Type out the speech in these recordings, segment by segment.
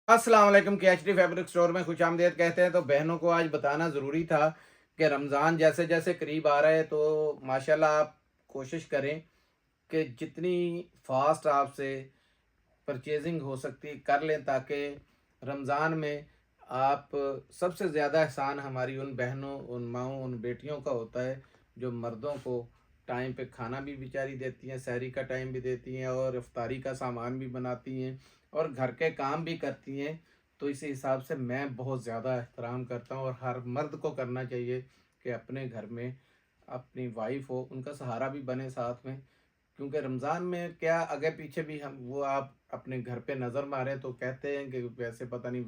अस्सलाम वालेकुम। KHD fabric store में खुशामदीद कहते हैं। तो बहनों को आज बताना ज़रूरी था कि रमज़ान जैसे जैसे करीब आ रहा है तो माशाल्लाह आप कोशिश करें कि जितनी फास्ट आपसे परचेजिंग हो सकती कर लें, ताकि रमज़ान में आप सबसे ज़्यादा एहसान हमारी उन बहनों, उन माँओं, उन बेटियों का होता है जो मर्दों को टाइम पे खाना भी बेचारी देती हैं, सहरी का टाइम भी देती हैं और इफ्तारी का सामान भी बनाती हैं और घर के काम भी करती हैं। तो इस हिसाब से मैं बहुत ज़्यादा एहतराम करता हूँ और हर मर्द को करना चाहिए कि अपने घर में अपनी वाइफ हो, उनका सहारा भी बने साथ में। क्योंकि रमज़ान में क्या आगे पीछे भी हम वो आप अपने घर पे नज़र मारें तो कहते हैं कि वैसे पता नहीं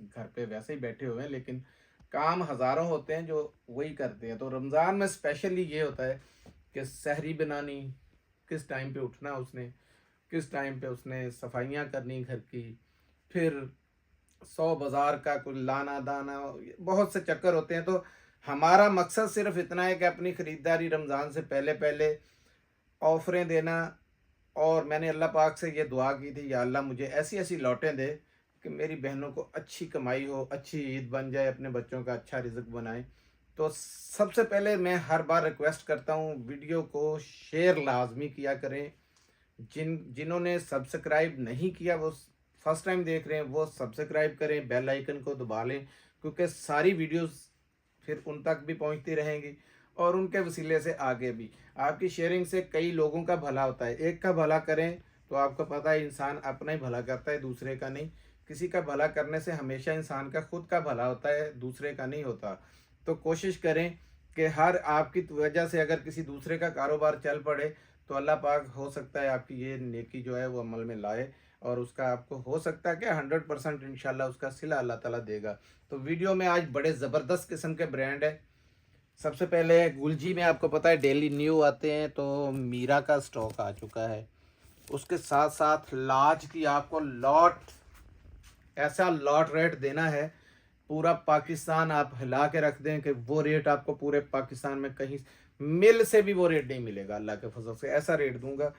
घर पे वैसे ही बैठे हुए हैं, लेकिन काम हज़ारों होते हैं जो वही करते हैं। तो रमज़ान में स्पेशली ये होता है कि सहरी बनानी, किस टाइम पे उठना उसने, किस टाइम पे उसने सफाइयाँ करनी घर की, फिर 100 बाज़ार का कुछ लाना दाना, बहुत से चक्कर होते हैं। तो हमारा मकसद सिर्फ इतना है कि अपनी ख़रीदारी रमज़ान से पहले पहले ऑफ़रें देना। और मैंने अल्लाह पाक से ये दुआ की थी, या अल्लाह मुझे ऐसी ऐसी लौटें दे कि मेरी बहनों को अच्छी कमाई हो, अच्छी ईद बन जाए, अपने बच्चों का अच्छा रिज़्क बनाएं। तो सबसे पहले मैं हर बार रिक्वेस्ट करता हूँ, वीडियो को शेयर लाजमी किया करें। जिन्होंने सब्सक्राइब नहीं किया, वो फर्स्ट टाइम देख रहे हैं, वो सब्सक्राइब करें, बेल आइकन को दबा लें, क्योंकि सारी वीडियोस फिर उन तक भी पहुंचती रहेंगी और उनके वसीले से आगे भी। आपकी शेयरिंग से कई लोगों का भला होता है। एक का भला करें तो आपको पता है इंसान अपना ही भला करता है, दूसरे का नहीं। किसी का भला करने से हमेशा इंसान का खुद का भला होता है, दूसरे का नहीं होता। तो कोशिश करें कि हर आपकी वजह से अगर किसी दूसरे का कारोबार चल पड़े तो अल्लाह पाक हो सकता है आपकी ये नेकी जो है वो अमल में लाए, और उसका आपको हो सकता है कि 100% इंशाल्लाह उसका सिला अल्लाह ताला देगा। तो वीडियो में आज बड़े ज़बरदस्त किस्म के ब्रांड है। सबसे पहले गुलजी में आपको पता है डेली न्यू आते हैं, तो मीरा का स्टॉक आ चुका है। उसके साथ साथ लाज की आपको लॉट, ऐसा लॉट रेट देना है, पूरा पाकिस्तान आप हिला के रख दें कि वो रेट आपको पूरे पाकिस्तान में कहीं मिल से भी वो रेट नहीं मिलेगा। अल्लाह के फजल से ऐसा रेट दूंगा।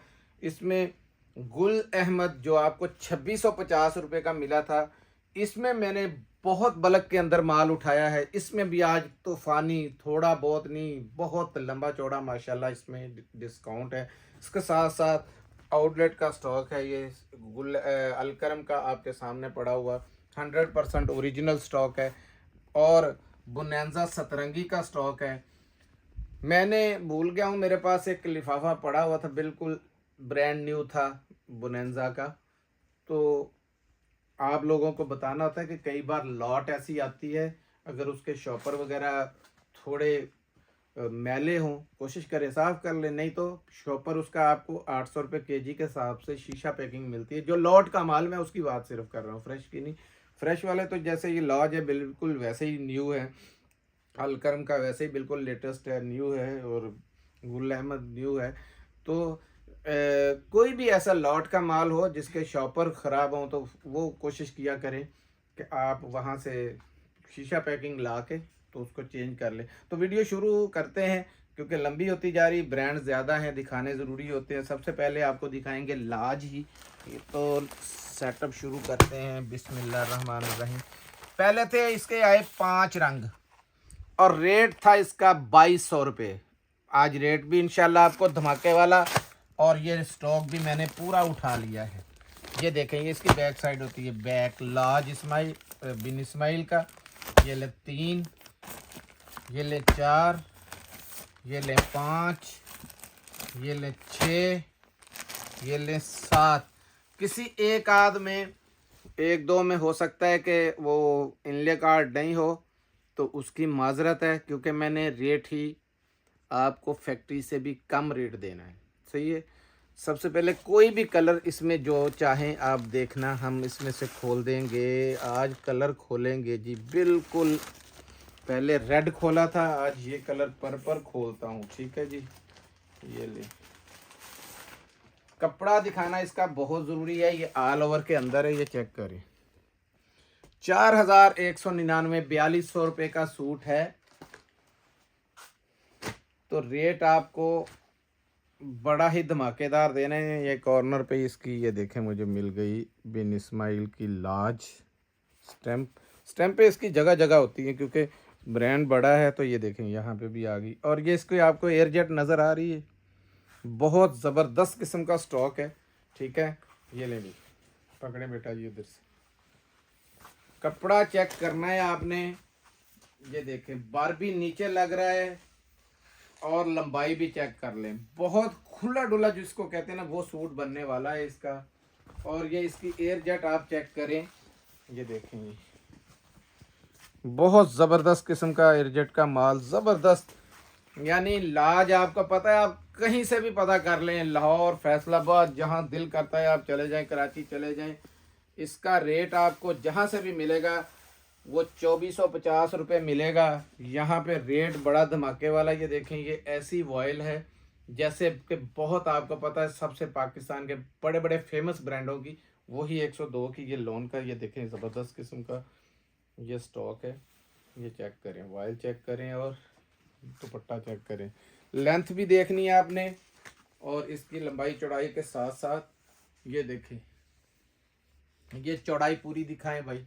इसमें गुल अहमद जो आपको 2650 रुपये का मिला था, इसमें मैंने बहुत बल्क के अंदर माल उठाया है। इसमें भी आज तूफानी, थोड़ा बहुत नहीं, बहुत लंबा चौड़ा माशाल्लाह इसमें डिस्काउंट है। इसके साथ साथ आउटलेट का स्टॉक है, ये अलकरम का आपके सामने पड़ा हुआ 100% ओरिजिनल स्टॉक है। और बुनैंजा सतरंगी का स्टॉक है। मैंने भूल गया हूँ, मेरे पास एक लिफाफा पड़ा हुआ था, बिल्कुल ब्रांड न्यू था बुनैंजा का। तो आप लोगों को बताना होता है कि कई बार लॉट ऐसी आती है, अगर उसके शॉपर वगैरह थोड़े मैले हों, कोशिश करें साफ़ कर लें, नहीं तो शॉपर उसका आपको 800 रुपये kg के हिसाब से शीशा पैकिंग मिलती है। जो लॉट का माल, मैं उसकी बात सिर्फ कर रहा हूँ, फ्रेश की नहीं। फ्रेश वाले तो जैसे ये लॉज है बिल्कुल वैसे ही न्यू है, अलकरम का वैसे ही बिल्कुल लेटेस्ट है, न्यू है, और गुल अहमद न्यू है। तो कोई भी ऐसा लॉट का माल हो जिसके शॉपर ख़राब हों तो वो कोशिश किया करें कि आप वहाँ से शीशा पैकिंग ला के तो उसको चेंज कर लें। तो वीडियो शुरू करते हैं, क्योंकि लंबी होती जा रही, ब्रांड ज़्यादा हैं, दिखाने ज़रूरी होते हैं। सबसे पहले आपको दिखाएंगे लाज ही। ये तो सेटअप शुरू करते हैं, बिस्मिल्लाहिर्रहमानिर्रहीम। पहले थे इसके आए 5 रंग और रेट था इसका 2200 रुपये। आज रेट भी इंशाल्लाह आपको धमाके वाला, और ये स्टॉक भी मैंने पूरा उठा लिया है। ये देखें, ये इसकी बैक साइड होती है, बैक लाज इस्माइल बिन इस्माइल का। ये ले 3, ये ले 4, ये ले 5, ये ले 6, ये ले 7। किसी एक आध में, एक दो में हो सकता है कि वो इनले कार्ड नहीं हो, तो उसकी माजरत है, क्योंकि मैंने रेट ही आपको फैक्ट्री से भी कम रेट देना है। सही है। सबसे पहले कोई भी कलर इसमें जो चाहें आप देखना, हम इसमें से खोल देंगे। आज कलर खोलेंगे जी, बिल्कुल पहले रेड खोला था, आज ये कलर पर्पल खोलता हूँ। ठीक है जी। ये ले, कपड़ा दिखाना इसका बहुत ज़रूरी है, ये ऑल ओवर के अंदर है, ये चेक करें। 4199, 4200 रुपये का सूट है। तो रेट आपको बड़ा ही धमाकेदार देने हैं। ये कॉर्नर पे इसकी, ये देखें, मुझे मिल गई बिन इस्माइल की लाज। स्टैम्प स्टैम्प पे इसकी जगह जगह होती है क्योंकि ब्रांड बड़ा है। तो ये देखें यहाँ पे भी आ गई। और ये इसको आपको एयरजेट नज़र आ रही है, बहुत ज़बरदस्त किस्म का स्टॉक है। ठीक है, ये ले ली, पकड़े बेटा जी उधर से। कपड़ा चेक करना है आपने, ये देखें बारबी नीचे लग रहा है और लंबाई भी चेक कर लें, बहुत खुला डुला जिसको कहते हैं ना, वो सूट बनने वाला है इसका। और ये इसकी एयर जेट आप चेक करें, ये देखेंगे बहुत ज़बरदस्त किस्म का एयर जेट का माल, ज़बरदस्त। यानी लाज आपका पता है, आप कहीं से भी पता कर लें, लाहौर, फैसलाबाद, जहां दिल करता है आप चले जाएं, कराची चले जाएं, इसका रेट आपको जहां से भी मिलेगा वो 2450 रुपये मिलेगा। यहाँ पे रेट बड़ा धमाके वाला। ये देखें, ये ऐसी वॉयल है जैसे कि बहुत आपको पता है सबसे पाकिस्तान के बड़े बड़े फेमस ब्रांडों की, वही 102 की ये लोन का। ये देखें ज़बरदस्त किस्म का ये स्टॉक है। ये चेक करें, वॉयल चेक करें और दुपट्टा चेक करें, लेंथ भी देखनी है आपने और इसकी लंबाई चौड़ाई के साथ साथ ये देखें, ये चौड़ाई पूरी दिखाएं भाई।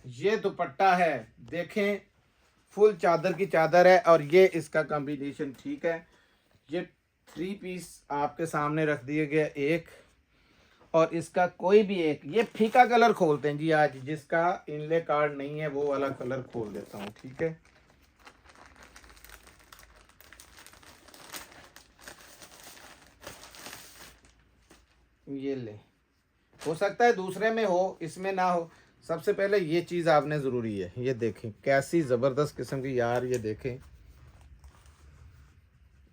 ये दुपट्टा है, देखें फुल चादर की चादर है और ये इसका कॉम्बिनेशन। ठीक है, ये 3 पीस आपके सामने रख दिए गए एक, और इसका कोई भी एक, ये फीका कलर खोलते हैं जी आज, जिसका इनले कार्ड नहीं है वो वाला कलर खोल देता हूँ। ठीक है, ये ले, हो सकता है दूसरे में हो, इसमें ना हो। सबसे पहले ये चीज़ आपने ज़रूरी है, ये देखें कैसी ज़बरदस्त किस्म की यार, ये देखें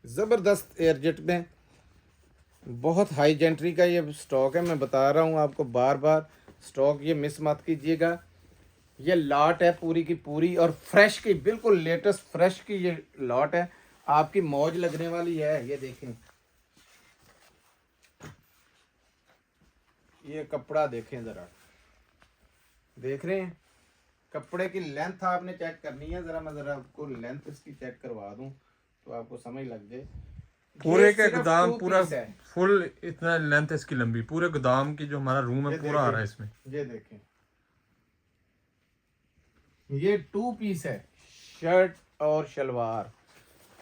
ज़बरदस्त एयरजेट में बहुत हाई जेंट्री का ये स्टॉक है। मैं बता रहा हूँ आपको बार बार, स्टॉक ये मिस मत कीजिएगा। ये लॉट है पूरी की पूरी और फ्रेश की, बिल्कुल लेटेस्ट फ्रेश की ये लॉट है, आपकी मौज लगने वाली है। ये देखें, ये कपड़ा देखें ज़रा, देख रहे हैं कपड़े की लेंथ आपने चेक करनी है। ज़रा मैं ज़रा आपको लेंथ इसकी चेक करवा दूं तो आपको समझ लग जाए। पूरे के गोदाम पूरा है, फुल इतना लेंथ है इसकी लंबी, पूरे गोदाम की जो हमारा रूम है पूरा आ रहा है इसमें। ये देखें, ये 2 पीस है, शर्ट और शलवार,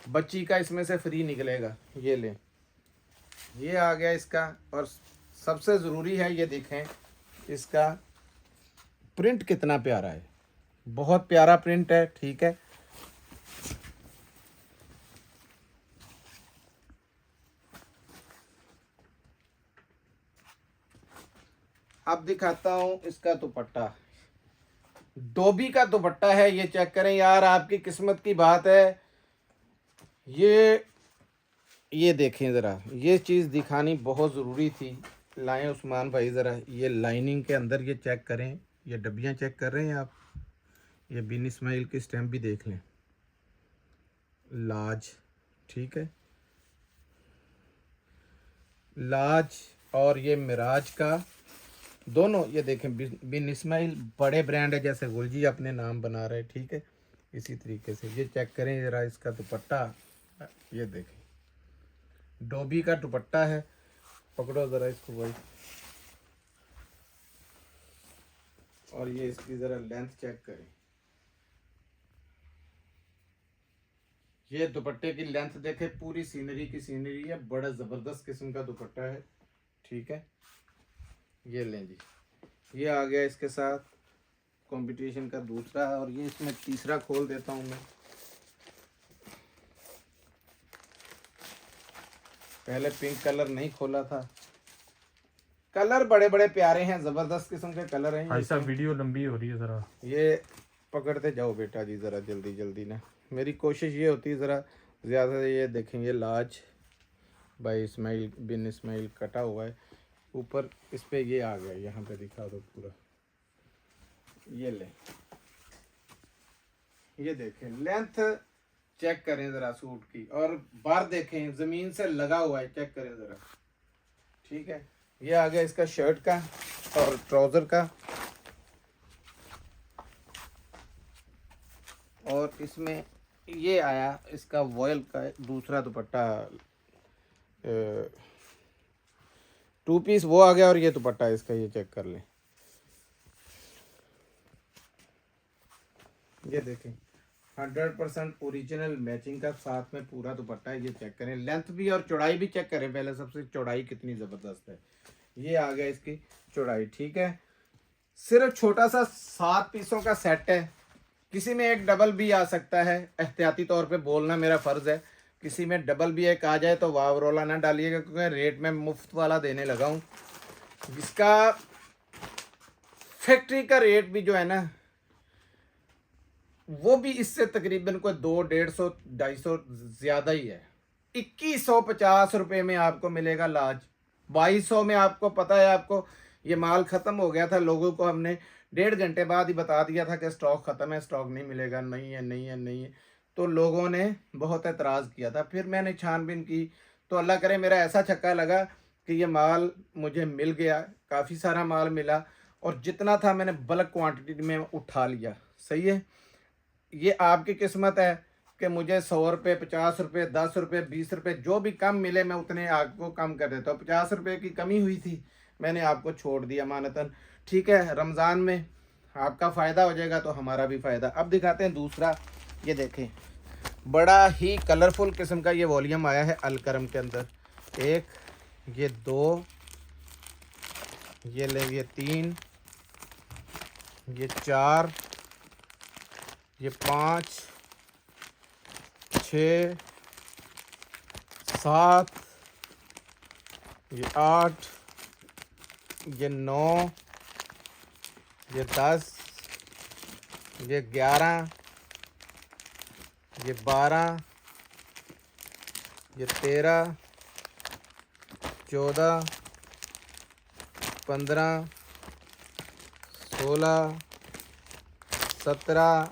बच्ची का इसमें से फ्री निकलेगा। ये ले, ये आ गया इसका। और सबसे ज़रूरी है ये देखें, इसका प्रिंट कितना प्यारा है, बहुत प्यारा प्रिंट है। ठीक है, अब दिखाता हूँ इसका दुपट्टा, डोबी का दुपट्टा है। ये चेक करें यार, आपकी किस्मत की बात है। ये देखें ज़रा, ये चीज़ दिखानी बहुत ज़रूरी थी। लाएं उस्मान भाई ज़रा, ये लाइनिंग के अंदर ये चेक करें, ये डब्बियाँ चेक कर रहे हैं आप, ये बिन इस्माइल की स्टैम्प भी देख लें, लाज। ठीक है, लाज और ये मिराज का दोनों। ये देखें बिन इस्माइल बड़े ब्रांड है, जैसे गुलजी अपने नाम बना रहे। ठीक है, इसी तरीके से ये चेक करें ज़रा इसका दुपट्टा, ये देखें डोबी का दुपट्टा है। पकड़ो ज़रा इसको भाई, और ये इसकी ज़रा लेंथ चेक करें, ये दुपट्टे की लेंथ देखें, पूरी सीनरी की सीनरी है, बड़ा ज़बरदस्त किस्म का दुपट्टा है। ठीक है, ये लें जी, ये आ गया इसके साथ कंपटीशन का दूसरा। और ये इसमें तीसरा खोल देता हूँ मैं, पहले पिंक कलर नहीं खोला था। कलर बड़े बड़े प्यारे हैं, ज़बरदस्त किस्म के कलर हैं। भाई साहब वीडियो लंबी हो रही है, ज़रा ये पकड़ते जाओ बेटा जी ज़रा जल्दी जल्दी ना, मेरी कोशिश ये होती है ज़रा ज़्यादा। ये देखेंगे लाज भाई इस्माइल बिन इस्माइल कटा हुआ है ऊपर, इस पे ये आ गया, यहाँ पे दिखा दो पूरा। ये ले, ये देखें लेंथ चेक करें ज़रा सूट की, और बार देखें ज़मीन से लगा हुआ है, चेक करें ज़रा। ठीक है, ये आ गया इसका शर्ट का और ट्राउज़र का, और इसमें ये आया इसका वॉयल का दूसरा दुपट्टा, टू पीस वो आ गया और ये दुपट्टा इसका, ये चेक कर लें। ये देखें 100% ओरिजिनल मैचिंग का साथ में पूरा दुपट्टा है। ये चेक करें, लेंथ भी और चौड़ाई भी चेक करें पहले, सबसे चौड़ाई कितनी ज़बरदस्त है। ये आ गया इसकी चौड़ाई, ठीक है। सिर्फ छोटा सा 7 पीसों का सेट है, किसी में एक डबल भी आ सकता है, एहतियाती तौर पे बोलना मेरा फ़र्ज़ है। किसी में डबल भी एक आ जाए तो वाव रोला ना डालिएगा, क्योंकि रेट में मुफ्त वाला देने लगा हूँ। इसका फैक्ट्री का रेट भी जो है ना, वो भी इससे तकरीबन कोई 200, 150, 250 ज़्यादा ही है। 2150 रुपये में आपको मिलेगा लाज। 2200 में आपको पता है, आपको ये माल ख़त्म हो गया था, लोगों को हमने 1.5 घंटे बाद ही बता दिया था कि स्टॉक ख़त्म है, स्टॉक नहीं मिलेगा, नहीं है नहीं है नहीं है। तो लोगों ने बहुत एतराज़ किया था। फिर मैंने छानबीन की तो अल्लाह करे मेरा ऐसा छक्का लगा कि ये माल मुझे मिल गया, काफ़ी सारा माल मिला, और जितना था मैंने बल्क क्वांटिटी में उठा लिया। सही है, ये आपकी किस्मत है कि मुझे 100 रुपये, 50 रुपये, 10 रुपये, 20 रुपये जो भी कम मिले मैं उतने आपको कम कर देता हूँ। 50 रुपये की कमी हुई थी, मैंने आपको छोड़ दिया मानतन, ठीक है। रमज़ान में आपका फ़ायदा हो जाएगा तो हमारा भी फ़ायदा। अब दिखाते हैं दूसरा। ये देखें, बड़ा ही कलरफुल किस्म का ये वॉल्यूम आया है अलकरम के अंदर। एक, ये 2, ये ले, ये 3, ये 4, ये 5, 6, 7, ये 8, ये 9, ये 10, ये 11, ये 12, ये 13, 14, 15, 16, 17,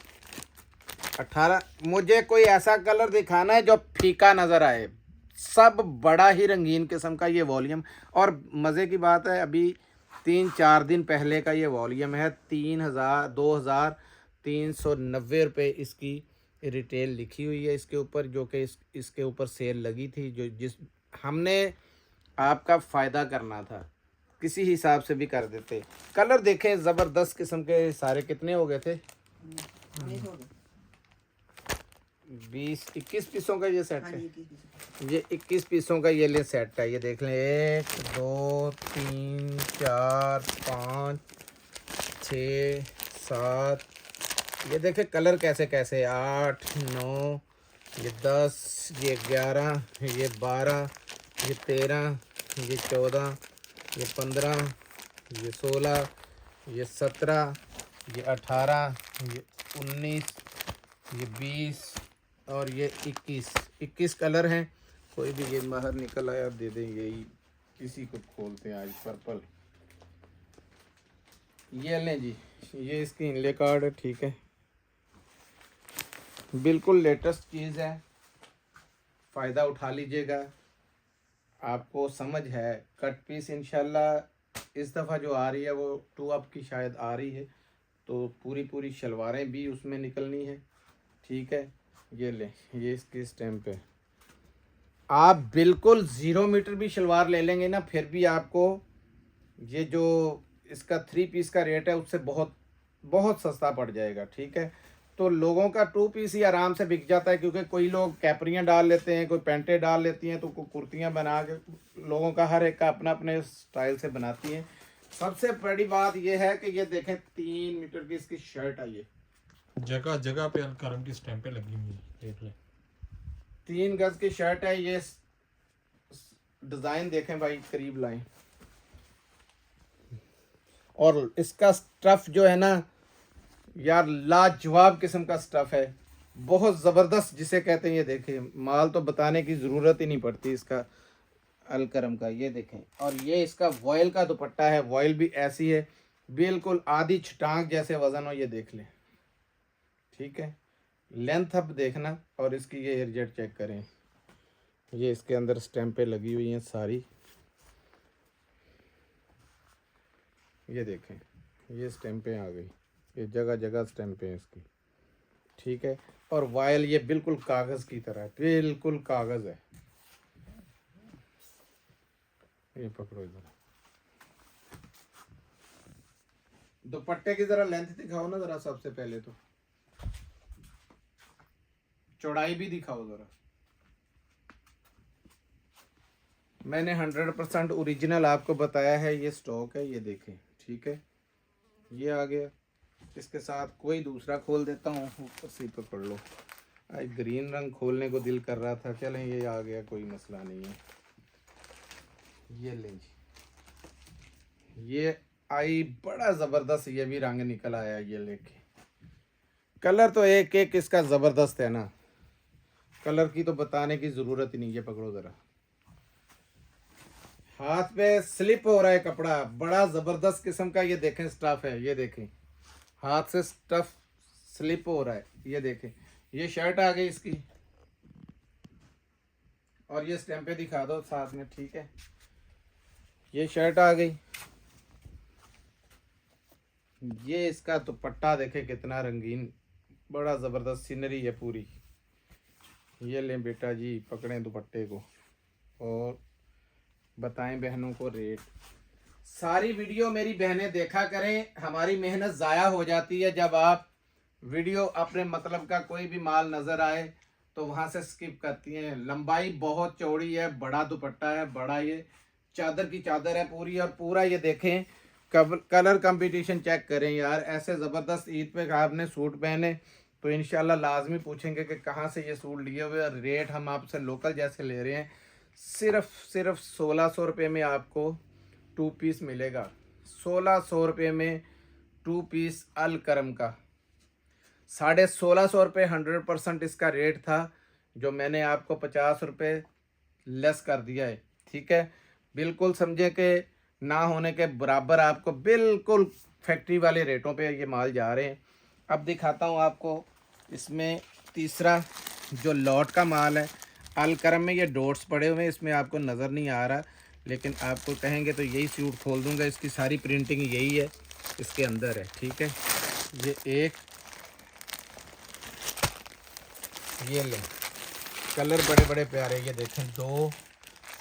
18। मुझे कोई ऐसा कलर दिखाना है जो फीका नज़र आए। सब बड़ा ही रंगीन किस्म का ये वॉल्यूम, और मज़े की बात है अभी 3-4 दिन पहले का ये वॉल्यूम है। 2,390 रुपये इसकी रिटेल लिखी हुई है इसके ऊपर, जो कि इसके ऊपर सेल लगी थी, जो जिस हमने आपका फ़ायदा करना था, किसी हिसाब से भी कर देते। कलर देखें ज़बरदस्त किस्म के सारे। कितने हो गए थे? 20-21 पीसों का ये सेट है। ये 21 पीसों का ये ले सेट है। ये देख लें, 1 2 3 4 5 6 7। ये देखें कलर कैसे कैसे, 8 9, ये 10, ये 11, ये 12, ये 13, ये 14, ये 15, ये 16, ये 17, ये 18, ये 19, ये 20 और ये 21 कलर हैं। कोई भी ये बाहर निकल आया दे दें, यही किसी को खोलते हैं आज। पर्पल, ये लें जी, ये इसकी इनले कार्ड है, ठीक है। बिल्कुल लेटेस्ट चीज़ है, फ़ायदा उठा लीजिएगा। आपको समझ है, कट पीस इंशाल्लाह इस दफ़ा जो आ रही है वो 2 अप की शायद आ रही है, तो पूरी शलवारें भी उसमें निकलनी है, ठीक है। ये ले, ये इसकी स्टैम्प है। आप बिल्कुल 0 मीटर भी शलवार ले लेंगे ना, फिर भी आपको ये जो इसका 3 पीस का रेट है उससे बहुत सस्ता पड़ जाएगा, ठीक है। तो लोगों का 2 पीस ही आराम से बिक जाता है, क्योंकि कोई लोग कैपरियाँ डाल लेते हैं, कोई पैंटें डाल लेती हैं, तो कोई कुर्तियाँ बना के, लोगों का हर एक का अपना अपने स्टाइल से बनाती हैं। सबसे बड़ी बात यह है कि ये देखें 3 मीटर की इसकी शर्ट है। ये जगह जगह पे अलकरम की स्टैंपें लगी हुई हैं, देख लें। 3 गज की शर्ट है। ये डिज़ाइन देखें भाई, करीब लाएं। और इसका स्टफ़ जो है ना यार, लाजवाब किस्म का स्टफ़ है, बहुत ज़बरदस्त जिसे कहते हैं। ये देखें, माल तो बताने की ज़रूरत ही नहीं पड़ती इसका अलकरम का। ये देखें, और ये इसका वॉयल का दुपट्टा है। वॉयल भी ऐसी है, बिल्कुल आधी छटांग जैसे वज़न हो। ये देख लें, ठीक है। लेंथ अब देखना, और इसकी ये एयरजेट चेक करें। ये इसके अंदर स्टैंपें लगी हुई हैं सारी। ये देखें, ये स्टैंपें आ गई, ये जगह जगह स्टैंपें हैं इसकी, ठीक है। और वायल ये बिल्कुल कागज़ की तरह है, बिल्कुल कागज़ है। ये पकड़ो इधर। दुपट्टे की जरा लेंथ दिखाओ ना जरा, सबसे पहले तो चौड़ाई भी दिखाओ जरा। मैंने 100% ओरिजिनल आपको बताया है, ये स्टॉक है, ये देखें, ठीक है। ये आ गया, इसके साथ कोई दूसरा खोल देता हूँ, ऊपर से पकड़ लो। आज ग्रीन रंग खोलने को दिल कर रहा था, चलें ये आ गया, कोई मसला नहीं है। ये लें जी, ये आई बड़ा ज़बरदस्त, ये भी रंग निकल आया, ये लेके। कलर तो एक एक इसका ज़बरदस्त है ना, कलर की तो बताने की ज़रूरत ही नहीं। ये पकड़ो ज़रा, हाथ पे स्लिप हो रहा है कपड़ा, बड़ा ज़बरदस्त किस्म का ये देखें स्टफ है, ये देखें हाथ से स्टफ स्लिप हो रहा है, ये देखें। ये शर्ट आ गई इसकी, और ये स्टैंपे दिखा दो साथ में, ठीक है। ये शर्ट आ गई, ये इसका दुपट्टा देखे कितना रंगीन, बड़ा ज़बरदस्त सीनरी है पूरी। ये लें बेटा जी, पकड़ें दुपट्टे को और बताएं बहनों को रेट। सारी वीडियो मेरी बहनें देखा करें, हमारी मेहनत ज़ाया हो जाती है जब आप वीडियो अपने मतलब का कोई भी माल नज़र आए तो वहाँ से स्किप करती हैं। लंबाई बहुत चौड़ी है, बड़ा दुपट्टा है, बड़ा ये चादर की चादर है पूरी, और पूरा ये देखें कलर कंपटीशन चेक करें यार। ऐसे ज़बरदस्त ईद पे आपने सूट पहने तो इंशाल्लाह लाजमी पूछेंगे कि कहाँ से ये सूट लिए हुए। रेट हम आपसे लोकल जैसे ले रहे हैं, सिर्फ 1600 रुपये में आपको 2 पीस मिलेगा। 1600 रुपये में 2 पीस अल करम का, 1650 रुपये 100% इसका रेट था, जो मैंने आपको 50 रुपये लेस कर दिया है, ठीक है। बिल्कुल समझे कि ना होने के बराबर आपको बिल्कुल फैक्ट्री वाले रेटों पे ये माल जा रहे हैं। अब दिखाता हूँ आपको इसमें तीसरा जो लॉट का माल है। अल करम में ये डॉट्स पड़े हुए हैं, इसमें आपको नज़र नहीं आ रहा, लेकिन आपको कहेंगे तो यही सूट खोल दूंगा, इसकी सारी प्रिंटिंग यही है, इसके अंदर है, ठीक है। ये एक, ये लें, कलर बड़े बड़े प्यारे, ये देखें दो।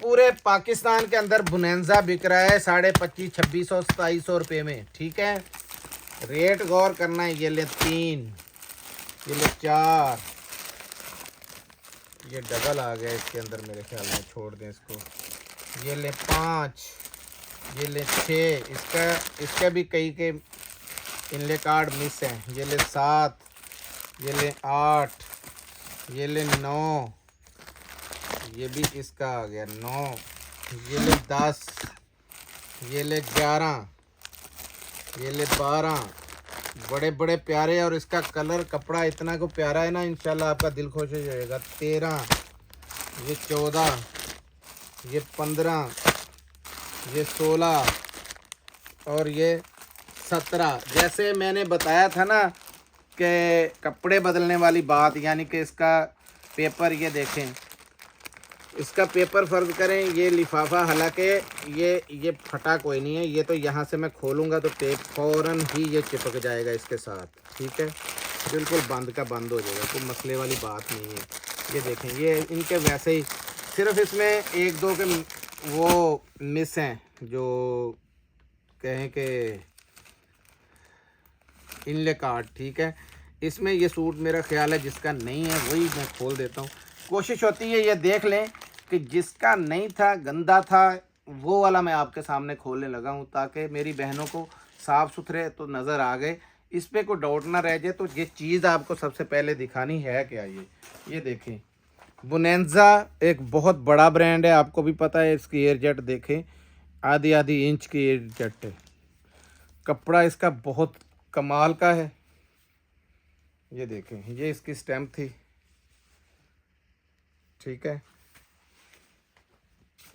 पूरे पाकिस्तान के अंदर बुनेंजा बिक रहा है 2500, 2600, 2700 रुपये में, ठीक है। रेट गौर करना है। ये ले 3, ये ले 4, ये डबल आ गया इसके अंदर मेरे ख्याल में, छोड़ दें इसको। ये ले 5, ये ले 6, इसका भी कई के इनले कार्ड मिस हैं। ये ले 7, ये ले 8, ये ले 9, ये भी इसका आ गया 9, ये ले 10, ये ले 11, ये ले 12, बड़े बड़े प्यारे, और इसका कलर कपड़ा इतना को प्यारा है ना, इंशाल्लाह आपका दिल खुश हो जाएगा। 13, ये 14, ये 15, ये 16 और ये 17। जैसे मैंने बताया था ना कि कपड़े बदलने वाली बात, यानी कि इसका पेपर, ये देखें इसका पेपर फ़र्ज करें, ये लिफाफा, हालांकि ये फटा कोई नहीं है, ये तो यहाँ से मैं खोलूँगा तो टेप फ़ौरन ही ये चिपक जाएगा इसके साथ, ठीक है। बिल्कुल बंद का बंद हो जाएगा, कोई मसले वाली बात नहीं है। ये देखें, ये इनके वैसे ही, सिर्फ इसमें 1-2 के वो मिस हैं, जो कहें कि इनले कार्ड, ठीक है। इसमें ये सूट मेरा ख्याल है जिसका नहीं है वही मैं खोल देता हूँ। कोशिश होती है ये देख लें कि जिसका नहीं था, गंदा था, वो वाला मैं आपके सामने खोलने लगा हूँ, ताकि मेरी बहनों को साफ़ सुथरे तो नज़र आ गए, इस पर कोई डाउट ना रह जाए। तो ये चीज़ आपको सबसे पहले दिखानी है क्या, ये देखें, बुनेंजा एक बहुत बड़ा ब्रांड है, आपको भी पता है। इसकी एयरजेट देखें, आधी इंच की एयरजेट है, कपड़ा इसका बहुत कमाल का है। ये देखें, ये इसकी स्टैम्प थी, ठीक है।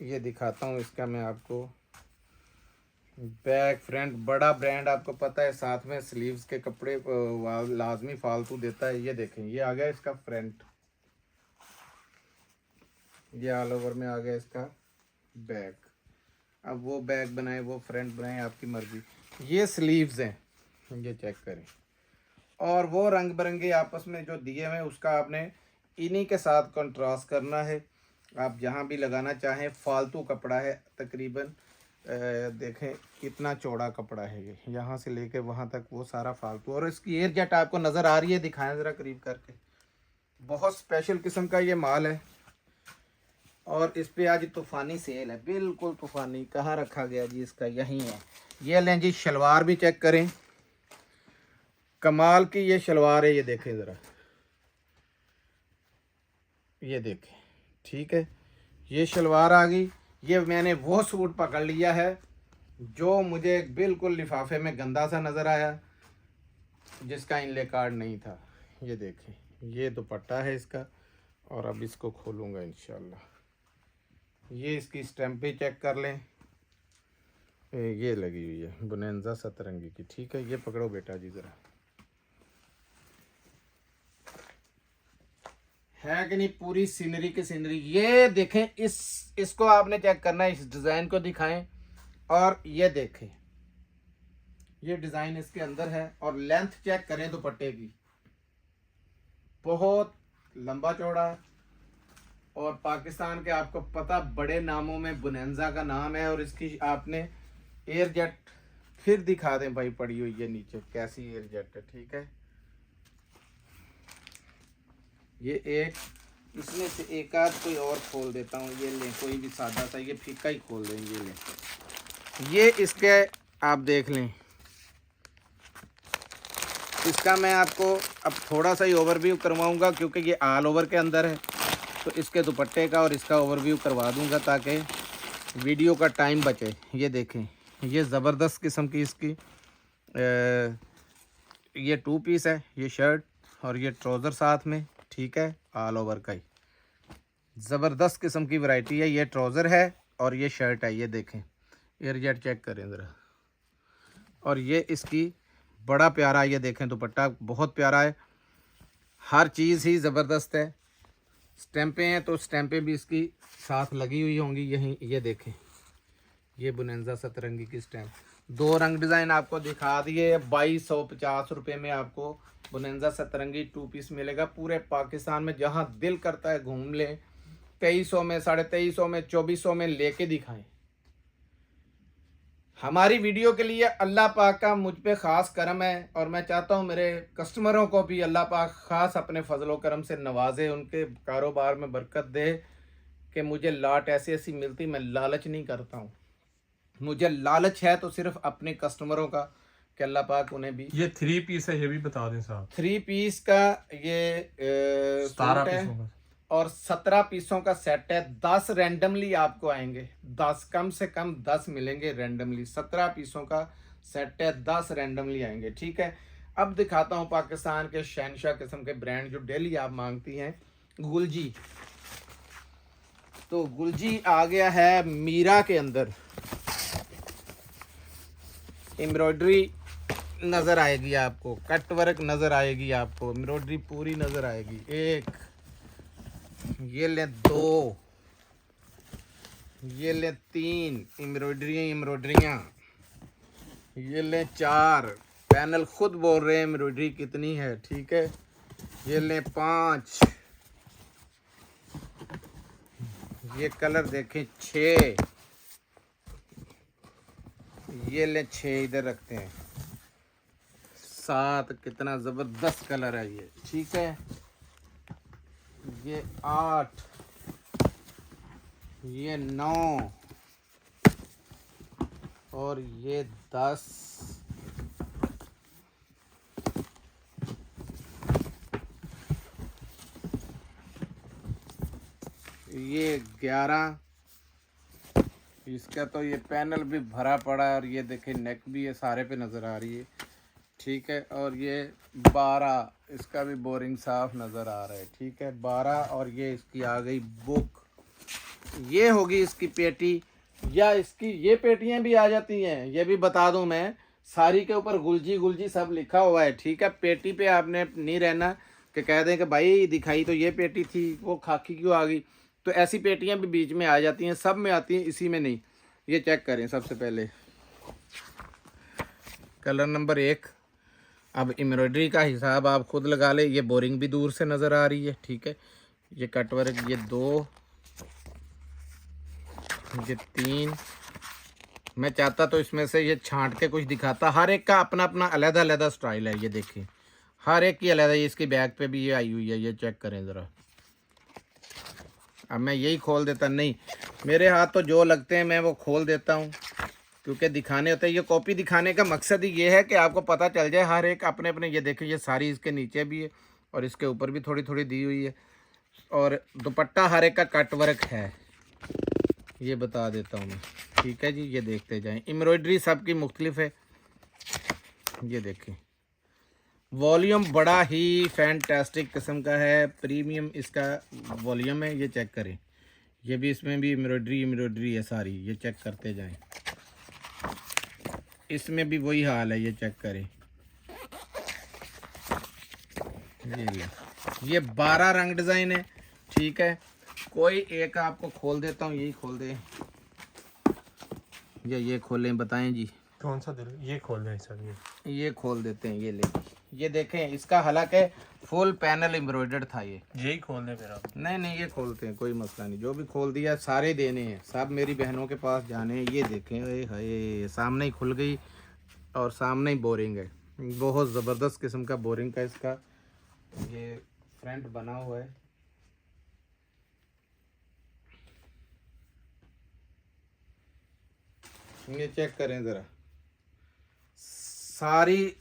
ये दिखाता हूँ इसका मैं आपको, बैक फ्रंट, बड़ा ब्रांड आपको पता है, साथ में स्लीव्स के कपड़े लाजमी फालतू देता है। ये देखें, ये आ गया इसका फ्रंट, ये ऑल ओवर में आ गया इसका बैक। अब वो बैक बनाए, वो फ्रंट बनाए, आपकी मर्जी। ये स्लीव्स हैं, ये चेक करें, और वो रंग बिरंगे आपस में जो दिए हुए हैं, उसका आपने इन्हीं के साथ कंट्रास्ट करना है। आप जहाँ भी लगाना चाहें, फालतू कपड़ा है तकरीबन, देखें कितना चौड़ा कपड़ा है ये, यहाँ से लेके वहाँ तक वो सारा फालतू। और इसकी एयर जेट आपको नज़र आ रही है, दिखाएं ज़रा करीब करके। बहुत स्पेशल किस्म का ये माल है और इस पे आज तूफ़ानी सेल है, बिल्कुल तूफ़ानी। कहाँ रखा गया जी इसका, यहीं है। ये लें जी, शलवार भी चेक करें, कमाल की ये शलवार है, ये देखें ज़रा, ये देखें, ठीक है। ये शलवार आ गई। ये मैंने वो सूट पकड़ लिया है जो मुझे बिल्कुल लिफाफे में गंदा सा नज़र आया, जिसका इनले कार्ड नहीं था। ये देखें, ये दुपट्टा है इसका, और अब इसको खोलूँगा इंशाल्लाह। ये इसकी स्टैम्प भी चेक कर लें, ये लगी हुई है बुनेंजा सतरंगी की, ठीक है। ये पकड़ो बेटा जी ज़रा, है कि नहीं पूरी सीनरी की सीनरी। ये देखें, इसको आपने चेक करना है, इस डिज़ाइन को दिखाएं और ये देखें, ये डिज़ाइन इसके अंदर है। और लेंथ चेक करें दुपट्टे की, बहुत लंबा चौड़ा। और पाकिस्तान के आपको पता बड़े नामों में बुनेंजा का नाम है। और इसकी आपने एयर जेट फिर दिखा दें भाई, पड़ी हुई है नीचे, कैसी एयर जेट है, ठीक है। ये एक, इसमें से एक आध कोई और खोल देता हूँ। ये लें, कोई भी सादा सा, ये फीका ही खोल दें। ये लें, ये इसके आप देख लें, इसका मैं आपको अब थोड़ा सा ही ओवरव्यू करवाऊंगा क्योंकि ये ऑल ओवर के अंदर है। तो इसके दुपट्टे का और इसका ओवरव्यू करवा दूंगा ताकि वीडियो का टाइम बचे। ये देखें, ये ज़बरदस्त किस्म की इसकी ये 2 पीस है, ये शर्ट और ये ट्राउज़र साथ में, ठीक है, ऑल ओवर का ही ज़बरदस्त किस्म की वैरायटी है। ये ट्राउज़र है और ये शर्ट है, ये देखें, एयर जेट चेक करें ज़रा। और ये इसकी बड़ा प्यारा, ये देखें दुपट्टा बहुत प्यारा है, हर चीज़ ही ज़बरदस्त है। स्टैंपें हैं तो स्टैंपें भी इसकी साथ लगी हुई होंगी यहीं। ये देखें, ये बुनेंजा सतरंगी की स्टैंप, 2 रंग डिज़ाइन आपको दिखा दिए। 2250 रुपये में आपको बुनेंजा सतरंगी 2 पीस मिलेगा। पूरे पाकिस्तान में जहां दिल करता है घूम लें, 2300 में, 2350 में, 2400 में लेके दिखाएं। हमारी वीडियो के लिए अल्लाह पाक का मुझ पे ख़ास करम है और मैं चाहता हूँ मेरे कस्टमरों को भी अल्लाह पाक ख़ास अपने फजलो करम से नवाजे, उनके कारोबार में बरकत दे कि मुझे लाट ऐसी ऐसी मिलती। मैं लालच नहीं करता हूँ, मुझे लालच है तो सिर्फ अपने कस्टमरों का कि अल्लाह पाक उन्हें भी। ये 3 पीस है, ये भी बता दें साहब। 3 पीस का ये 17 सूट है पीसों का और 17 पीसों का सेट है। 10 रैंडमली आपको आएंगे, 10 कम से कम 10 मिलेंगे रैंडमली। 17 पीसों का सेट है, 10 रैंडमली आएंगे, ठीक है। अब दिखाता हूँ पाकिस्तान के शहनशाह किस्म के ब्रांड जो डेली आप मांगती हैं, गुलजी। तो गुलजी आ गया है मीरा के अंदर, एम्ब्रॉयडरी नज़र आएगी आपको, कट वर्क नज़र आएगी आपको, एम्ब्रॉयडरी पूरी नज़र आएगी। एक, ये ले 2, ये ले 3 एम्ब्रॉयडरियाँ, ये ले 4, पैनल खुद बोल रहे हैं एम्ब्रॉयडरी कितनी है, ठीक है। ये ले 5, ये कलर देखें 6, ये ले 6 इधर रखते हैं, 7, कितना ज़बरदस्त कलर है ये, ठीक है। ये 8, ये 9 और ये 10, ये 11। इसका तो ये पैनल भी भरा पड़ा है और ये देखें नेक भी ये सारे पे नज़र आ रही है, ठीक है। और ये 12, इसका भी बोरिंग साफ नज़र आ रहा है, ठीक है, 12। और ये इसकी आ गई बुक, ये होगी इसकी पेटी, या इसकी ये पेटियां भी आ जाती हैं, ये भी बता दूं मैं, सारी के ऊपर गुलजी गुलजी सब लिखा हुआ है, ठीक है। पेटी पे आपने नहीं रहना कि कह दें कि भाई दिखाई तो ये पेटी थी, वो खाकी क्यों आ गई। तो ऐसी पेटियां भी बीच में आ जाती हैं, सब में आती हैं, इसी में नहीं। ये चेक करें सबसे पहले, कलर नंबर 1। अब एम्ब्रॉयडरी का हिसाब आप खुद लगा ले, ये बोरिंग भी दूर से नज़र आ रही है, ठीक है। ये कटवर्क, ये 2, ये 3, मैं चाहता तो इसमें से ये छांट के कुछ दिखाता। हर एक का अपना अपना अलग अलग स्टाइल है, ये देखिए हर एक की अलग है। इसकी बैग पे भी ये आई हुई है, ये चेक करें ज़रा। अब मैं यही खोल देता, नहीं मेरे हाथ तो जो लगते हैं मैं वो खोल देता हूँ, क्योंकि दिखाने होते हैं। ये कॉपी दिखाने का मकसद ही ये है कि आपको पता चल जाए हर एक अपने अपने। ये देखिए ये सारी इसके नीचे भी है और इसके ऊपर भी थोड़ी थोड़ी दी हुई है, और दुपट्टा हर एक का कट वर्क है, ये बता देता हूँ मैं। ठीक है जी, ये देखते जाएं। एम्ब्रॉयडरी सबकी मुख्तलिफ है। ये देखें वॉल्यूम बड़ा ही फैंटास्टिक किस्म का है, प्रीमियम इसका वॉल्यूम है। ये चेक करें, ये भी इसमें भी एम्ब्रॉयडरी है सारी, ये चेक करते जाएं। इसमें भी वही हाल है, ये चेक करें। ये ले, ये 12 रंग डिज़ाइन है। ठीक है, कोई एक आपको खोल देता हूँ, यही खोल दे या ये खोलें, बताएं जी कौन सा दिल? ये खोल दें सर, ये खोल देते हैं। ये ले, ये देखें इसका हालांकि फुल पैनल एम्ब्रॉयडर्ड था। ये यही खोल दें फिर आप। नहीं ये खोलते हैं, कोई मसला नहीं। जो भी खोल दिया सारे देने हैं, सब मेरी बहनों के पास जाने हैं। ये देखें, हाय सामने ही खुल गई और सामने ही बोरिंग है। बहुत ज़बरदस्त किस्म का बोरिंग का इसका ये फ्रंट बना हुआ है। ये चेक करें ज़रा, सारी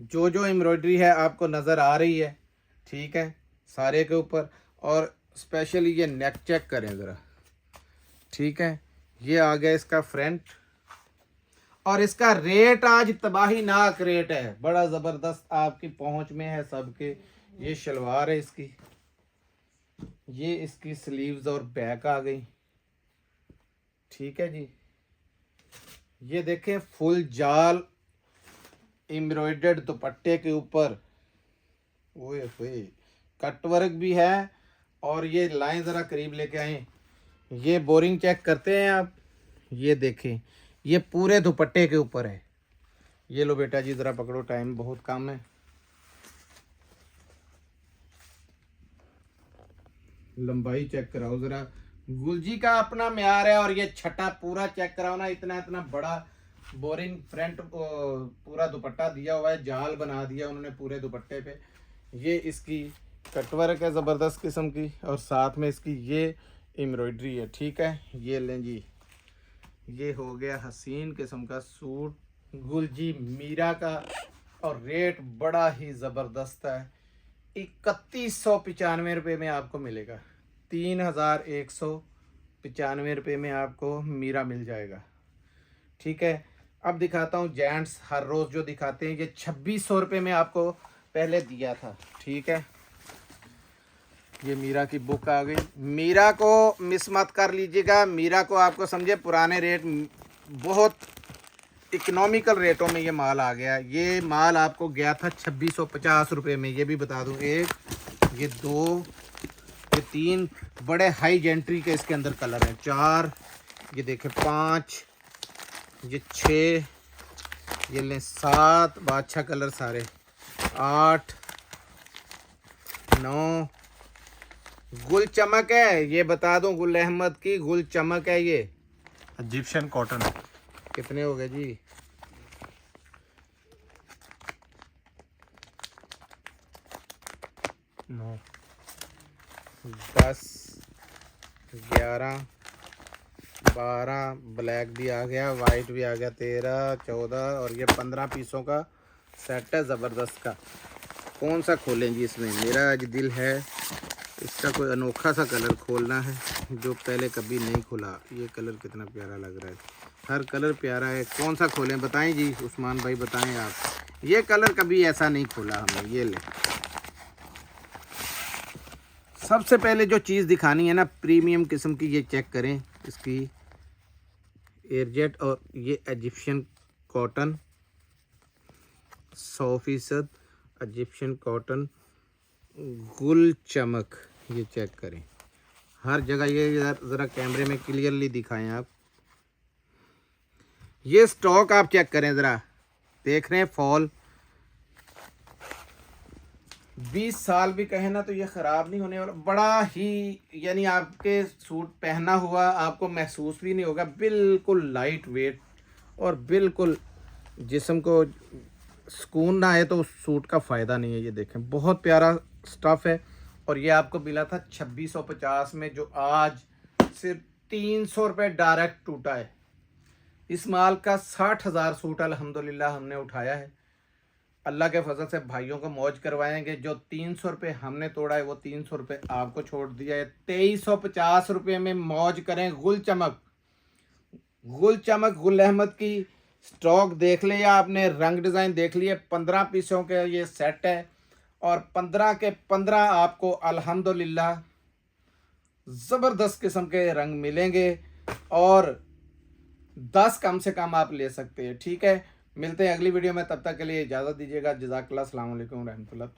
जो एम्ब्रॉयडरी है आपको नज़र आ रही है। ठीक है, सारे के ऊपर। और स्पेशली ये नेक चेक करें ज़रा। ठीक है, ये आ गया इसका फ्रंट, और इसका रेट आज तबाहीनाक रेट है, बड़ा ज़बरदस्त, आपकी पहुंच में है सबके। ये शलवार है इसकी, ये इसकी स्लीव्स और बैक आ गई। ठीक है जी, ये देखें फुल जाल एम्ब्रॉयडर्ड दुपट्टे के ऊपर, ओए होए कट वर्क भी है। और ये लाइन ज़रा करीब लेके आए, ये बोरिंग चेक करते हैं आप। ये देखें, ये पूरे दुपट्टे के ऊपर है। ये लो बेटा जी ज़रा पकड़ो, टाइम बहुत कम है। लंबाई चेक कराओ ज़रा, गुलजी का अपना म्यार है। और ये छठा पूरा चेक कराओ ना, इतना इतना बड़ा बोरिंग फ्रंट पूरा दुपट्टा दिया हुआ है, जाल बना दिया उन्होंने पूरे दुपट्टे पे। ये इसकी कटवर्क है ज़बरदस्त किस्म की, और साथ में इसकी ये एम्ब्रॉयडरी है। ठीक है, ये लें जी, ये हो गया हसीन किस्म का सूट गुलजी मीरा का, और रेट बड़ा ही ज़बरदस्त है। 3195 रुपये में आपको मिलेगा, 3195 रुपये में आपको मीरा मिल जाएगा। ठीक है, अब दिखाता हूँ जेंट्स हर रोज़ जो दिखाते हैं। ये 2600 रुपये में आपको पहले दिया था। ठीक है, ये मीरा की बुक आ गई। मीरा को मिस मत कर लीजिएगा, मीरा को आपको समझे पुराने रेट, बहुत इकोनॉमिकल रेटों में ये माल आ गया। ये माल आपको गया था 2650 रुपये में, ये भी बता दूँ। एक, ये दो, ये तीन बड़े हाई जेंट्री के इसके अंदर कलर हैं। 4, ये देखें 5, ये 6, ये लें 7, बादशाह कलर सारे, 8, 9, गुल चमक है, ये बता दूं गुल अहमद की गुल चमक है। ये इजिप्शियन कॉटन। कितने हो गए जी? 9, 10, 11, 12, ब्लैक भी आ गया, वाइट भी आ गया, 13, 14, और ये 15 पीसों का सेट है ज़बरदस्त का। कौन सा खोलें जी इसमें? मेरा आज दिल है इसका कोई अनोखा सा कलर खोलना है जो पहले कभी नहीं खुला। ये कलर कितना प्यारा लग रहा है, हर कलर प्यारा है। कौन सा खोलें बताएं जी, उस्मान भाई बताएं आप। ये कलर कभी ऐसा नहीं खोला हमने। ये ले, सबसे पहले जो चीज़ दिखानी है ना प्रीमियम किस्म की, ये चेक करें इसकी एयरजेट, और ये इजिप्शियन कॉटन 100% इजिप्शियन कॉटन गुल चमक। ये चेक करें हर जगह, ये ज़रा कैमरे में क्लियरली दिखाएं आप। ये स्टॉक आप चेक करें ज़रा, देख रहे हैं फॉल 20 साल भी कहें ना तो ये ख़राब नहीं होने वाला। बड़ा ही यानी आपके सूट पहना हुआ आपको महसूस भी नहीं होगा, बिल्कुल लाइट वेट और बिल्कुल जिस्म को सुकून ना आए तो उस सूट का फ़ायदा नहीं है। ये देखें बहुत प्यारा स्टफ़ है और ये आपको मिला था 2650 में, जो आज सिर्फ 300 रुपये डायरेक्ट टूटा है। इस माल का 60,000 सूट अल्हम्दुलिल्लाह हमने उठाया है। अल्लाह के फजल से भाइयों को मौज करवाएंगे। जो 300 रुपये हमने तोड़ा है वो 300 रुपये आपको छोड़ दिया है। 2350 रुपये में मौज करें। गुल चमक गुल अहमद की स्टॉक देख लिया आपने, रंग डिज़ाइन देख लिए। 15 पीसों के ये सेट है और 15 के 15 आपको अल्हम्दुलिल्लाह ज़बरदस्त किस्म के रंग मिलेंगे और 10 कम से कम आप ले सकते हैं। ठीक है, मिलते हैं अगली वीडियो में, तब तक के लिए इजाज़त दीजिएगा। जज़ाकल्लाह, अस्सलाम वालेकुम रहमतुल्लाह।